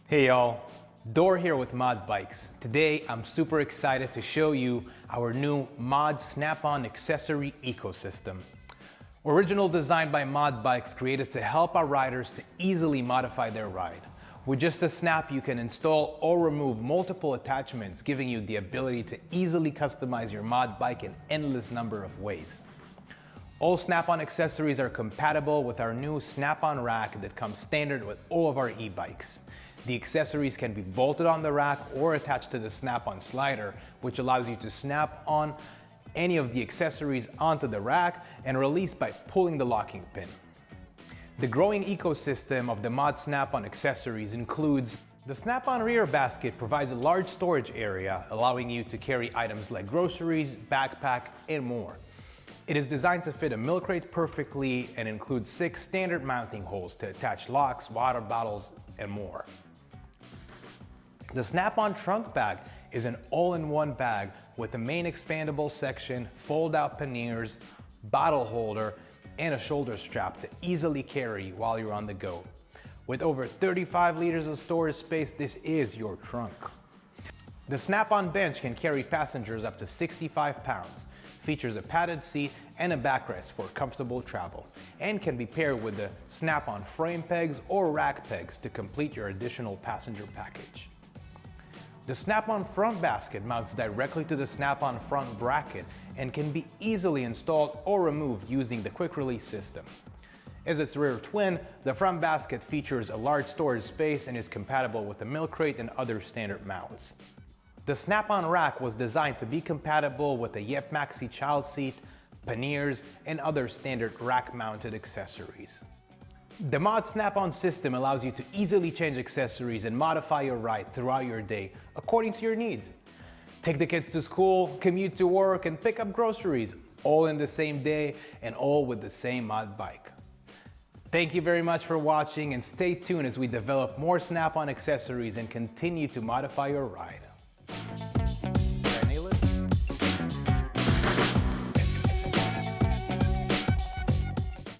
Hey y'all, Dor here with Mod Bikes. Today I'm super excited to show you our new Mod Snap-on accessory ecosystem. Original design by Mod Bikes, created to help our riders to easily modify their ride. With just a snap, you can install or remove multiple attachments, giving you the ability to easily customize your mod bike in endless number of ways. All Snap-on accessories are compatible with our new Snap-on rack that comes standard with all of our e-bikes. The accessories can be bolted on the rack or attached to the Snap-on slider, which allows you to snap on any of the accessories onto the rack and release by pulling the locking pin. The growing ecosystem of the Mod Snap-on accessories includes the Snap-on rear basket. Provides a large storage area, allowing you to carry items like groceries, backpack, and more. It is designed to fit a milk crate perfectly and includes 6 standard mounting holes to attach locks, water bottles, and more. The Snap-on trunk bag is an all-in-one bag with a main expandable section, fold-out panniers, bottle holder, and a shoulder strap to easily carry while you're on the go. With over 35 liters of storage space, this is your trunk. The Snap-on bench can carry passengers up to 65 pounds, features a padded seat and a backrest for comfortable travel, and can be paired with the Snap-on frame pegs or rack pegs to complete your additional passenger package. The Snap-on front basket mounts directly to the Snap-on front bracket and can be easily installed or removed using the quick release system. As its rear twin, the front basket features a large storage space and is compatible with the milk crate and other standard mounts. The Snap-on rack was designed to be compatible with the Yep Maxi child seat, panniers, and other standard rack-mounted accessories. The Mod Snap-on system allows you to easily change accessories and modify your ride throughout your day according to your needs. Take the kids to school, commute to work, and pick up groceries, all in the same day and all with the same mod bike. Thank you very much for watching, and stay tuned as we develop more Snap-on accessories and continue to modify your ride.